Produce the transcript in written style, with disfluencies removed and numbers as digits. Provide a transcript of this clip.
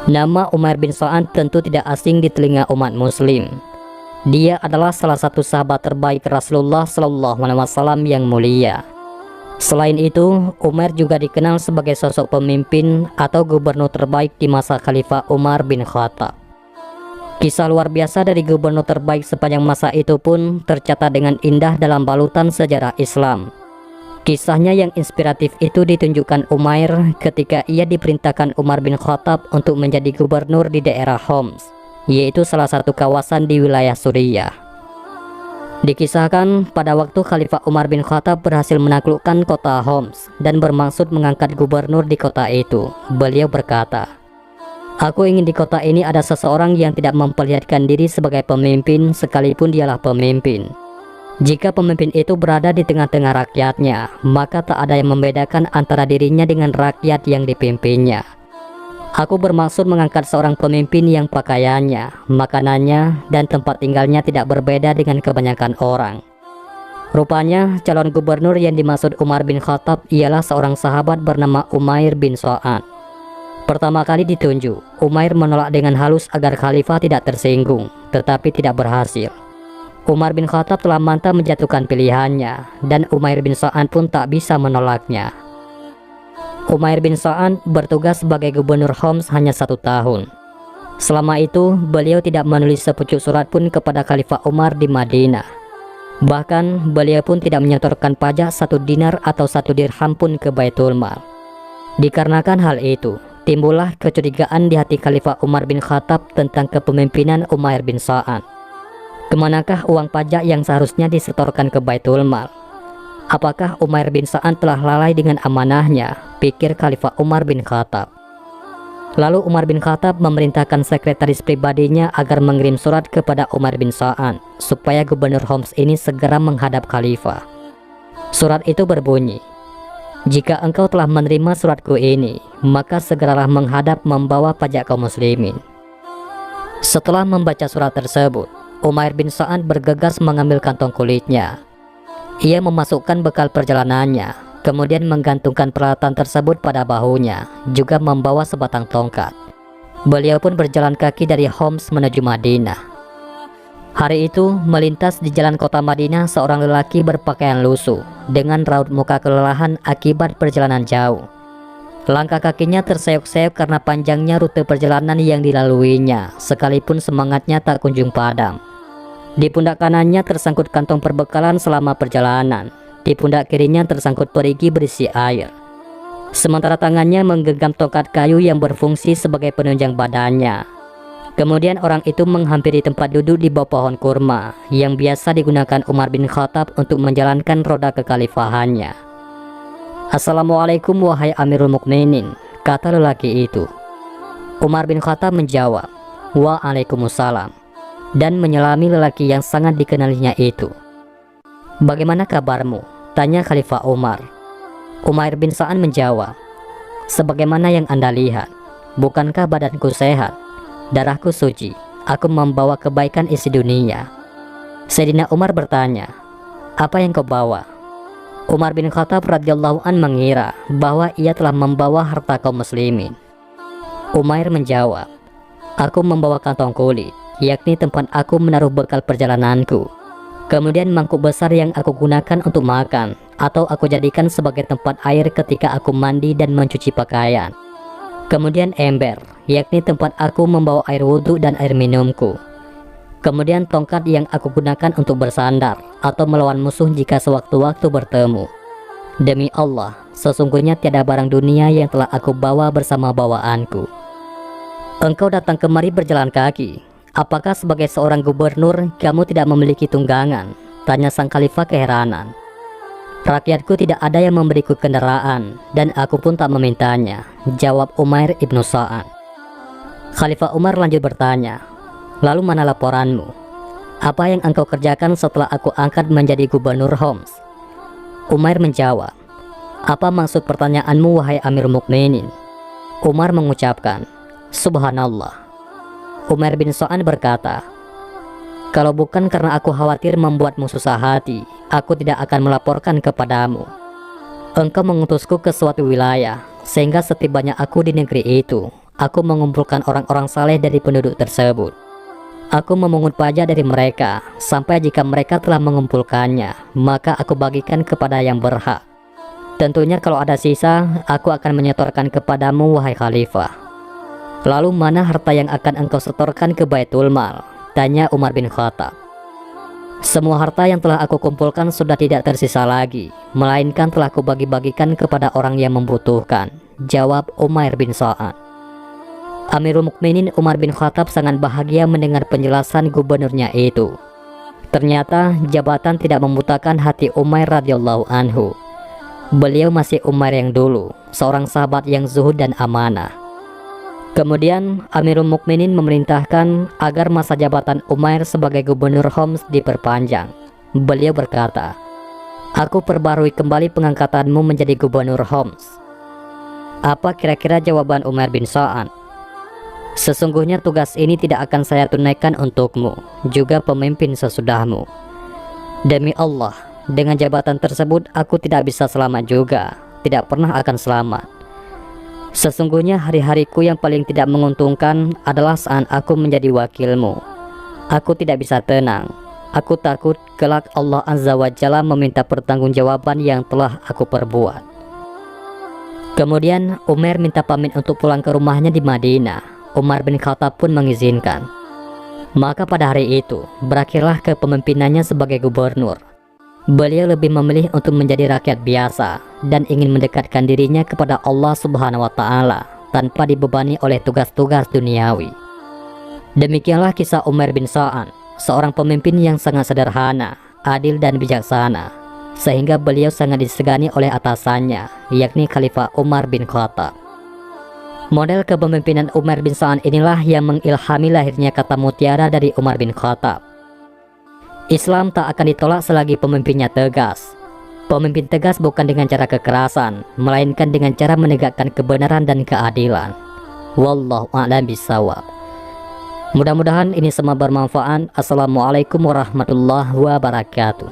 Nama Umair bin Sa'ad tentu tidak asing di telinga umat muslim. Dia adalah salah satu sahabat terbaik Rasulullah SAW yang mulia. Selain itu, Umair juga dikenal sebagai sosok pemimpin atau gubernur terbaik di masa Khalifah Umar bin Khattab. Kisah luar biasa dari gubernur terbaik sepanjang masa itu pun tercatat dengan indah dalam balutan sejarah Islam. Kisahnya yang inspiratif itu ditunjukkan Umair ketika ia diperintahkan Umar bin Khattab untuk menjadi gubernur di daerah Homs, yaitu salah satu kawasan di wilayah Suriah. Dikisahkan pada waktu Khalifah Umar bin Khattab berhasil menaklukkan kota Homs dan bermaksud mengangkat gubernur di kota itu, beliau berkata, "Aku ingin di kota ini ada seseorang yang tidak memperlihatkan diri sebagai pemimpin sekalipun dialah pemimpin. Jika pemimpin itu berada di tengah-tengah rakyatnya, maka tak ada yang membedakan antara dirinya dengan rakyat yang dipimpinnya. Aku bermaksud mengangkat seorang pemimpin yang pakaiannya, makanannya, dan tempat tinggalnya tidak berbeda dengan kebanyakan orang." Rupanya calon gubernur yang dimaksud Umar bin Khattab ialah seorang sahabat bernama Umair bin Sa'ad. Pertama kali ditunjuk, Umair menolak dengan halus agar khalifah tidak tersinggung, tetapi tidak berhasil. Umar bin Khattab telah mantap menjatuhkan pilihannya, dan Umair bin Sa'ad pun tak bisa menolaknya. Umair bin Sa'ad bertugas sebagai gubernur Homs hanya 1 tahun. Selama itu, beliau tidak menulis sepucuk surat pun kepada Khalifah Umar di Madinah. Bahkan, beliau pun tidak menyetorkan pajak 1 dinar atau 1 dirham pun ke Baitul Mal. Dikarenakan hal itu, timbullah kecurigaan di hati Khalifah Umar bin Khattab tentang kepemimpinan Umair bin Sa'ad. Kemanakah uang pajak yang seharusnya disetorkan ke Baitul Mal? Apakah Umair bin Sa'ad telah lalai dengan amanahnya? Pikir Khalifah Umar bin Khattab. Lalu Umar bin Khattab memerintahkan sekretaris pribadinya agar mengirim surat kepada Umar bin Sa'ad supaya gubernur Homs ini segera menghadap khalifah. Surat itu berbunyi, "Jika engkau telah menerima suratku ini, maka segeralah menghadap membawa pajak kaum muslimin." Setelah membaca surat tersebut, Umair bin Sa'ad bergegas mengambil kantong kulitnya. Ia memasukkan bekal perjalanannya, kemudian menggantungkan peralatan tersebut pada bahunya, juga membawa sebatang tongkat. Beliau pun berjalan kaki dari Homs menuju Madinah. Hari itu, melintas di jalan kota Madinah seorang lelaki berpakaian lusuh, dengan raut muka kelelahan akibat perjalanan jauh. Langkah kakinya terseok-seok karena panjangnya rute perjalanan yang dilaluinya, sekalipun semangatnya tak kunjung padam. Di pundak kanannya tersangkut kantong perbekalan selama perjalanan. Di pundak kirinya tersangkut perigi berisi air. Sementara tangannya menggenggam tongkat kayu yang berfungsi sebagai penunjang badannya. Kemudian orang itu menghampiri tempat duduk di bawah pohon kurma yang biasa digunakan Umar bin Khattab untuk menjalankan roda kekhalifahannya. "Assalamualaikum wahai Amirul Mukminin," kata lelaki itu. Umar bin Khattab menjawab, "Waalaikumsalam," dan menyelami lelaki yang sangat dikenalinya itu. "Bagaimana kabarmu?" tanya Khalifah Umar. Umair bin Sa'ad menjawab, "Sebagaimana yang Anda lihat, bukankah badanku sehat, darahku suci, aku membawa kebaikan isi dunia." Sayyidina Umar bertanya, "Apa yang kau bawa?" Umar bin Khattab radhiyallahu an mengira bahwa ia telah membawa harta kaum muslimin. Umair menjawab, "Aku membawa kantong kulit, yakni tempat aku menaruh bekal perjalananku. Kemudian mangkuk besar yang aku gunakan untuk makan, atau aku jadikan sebagai tempat air ketika aku mandi dan mencuci pakaian. Kemudian ember, yakni tempat aku membawa air wudhu dan air minumku. Kemudian tongkat yang aku gunakan untuk bersandar atau melawan musuh jika sewaktu-waktu bertemu. Demi Allah, sesungguhnya tiada barang dunia yang telah aku bawa bersama bawaanku." "Engkau datang kemari berjalan kaki. Apakah sebagai seorang gubernur kamu tidak memiliki tunggangan?" tanya sang khalifah keheranan. "Rakyatku tidak ada yang memberiku kendaraan, dan aku pun tak memintanya," jawab Umair ibnu Sa'ad. Khalifah Umar lanjut bertanya, "Lalu mana laporanmu? Apa yang engkau kerjakan setelah aku angkat menjadi gubernur Homs?" Umair menjawab, "Apa maksud pertanyaanmu wahai Amir Mukminin?" Umar mengucapkan, "Subhanallah." Umar bin Sa'ad berkata, "Kalau bukan karena aku khawatir membuatmu susah hati, aku tidak akan melaporkan kepadamu. Engkau mengutusku ke suatu wilayah, sehingga setibanya aku di negeri itu, aku mengumpulkan orang-orang saleh dari penduduk tersebut. Aku memungut pajak dari mereka, sampai jika mereka telah mengumpulkannya, maka aku bagikan kepada yang berhak. Tentunya kalau ada sisa, aku akan menyetorkan kepadamu, wahai khalifah. Lalu mana harta yang akan engkau setorkan ke Baitul Mal? Tanya Umar bin Khattab. Semua harta yang telah aku kumpulkan sudah tidak tersisa lagi, melainkan telah aku bagi-bagikan kepada orang yang membutuhkan, jawab Umair bin Sa'ad. Amirul Mukminin Umar bin Khattab sangat bahagia mendengar penjelasan gubernurnya itu. Ternyata jabatan tidak membutakan hati Umair radhiyallahu anhu. Beliau masih Umair yang dulu, seorang sahabat yang zuhud dan amanah. Kemudian Amirul Mukminin memerintahkan agar masa jabatan Umair sebagai gubernur Homs diperpanjang. Beliau berkata, "Aku perbarui kembali pengangkatanmu menjadi gubernur Homs." Apa kira-kira jawaban Umair bin Sa'ad? "Sesungguhnya tugas ini tidak akan saya tunaikan untukmu, juga pemimpin sesudahmu. Demi Allah, dengan jabatan tersebut aku tidak bisa selamat juga, tidak pernah akan selamat. Sesungguhnya hari-hariku yang paling tidak menguntungkan adalah saat aku menjadi wakilmu. Aku tidak bisa tenang. Aku takut kelak Allah Azza wa Jalla meminta pertanggungjawaban yang telah aku perbuat." Kemudian Umair minta pamit untuk pulang ke rumahnya di Madinah. Umar bin Khattab pun mengizinkan. Maka pada hari itu berakhirlah kepemimpinannya sebagai gubernur. Beliau lebih memilih untuk menjadi rakyat biasa dan ingin mendekatkan dirinya kepada Allah Subhanahu wa Ta'ala tanpa dibebani oleh tugas-tugas duniawi. Demikianlah kisah Umair bin Sa'ad, seorang pemimpin yang sangat sederhana, adil dan bijaksana, sehingga beliau sangat disegani oleh atasannya, yakni Khalifah Umar bin Khattab. Model kepemimpinan Umar bin Sa'ad inilah yang mengilhami lahirnya kata mutiara dari Umar bin Khattab. Islam tak akan ditolak selagi pemimpinnya tegas. Pemimpin tegas bukan dengan cara kekerasan, melainkan dengan cara menegakkan kebenaran dan keadilan. Wallahu a'lam bishawab. Mudah-mudahan ini semua bermanfaat. Assalamualaikum warahmatullahi wabarakatuh.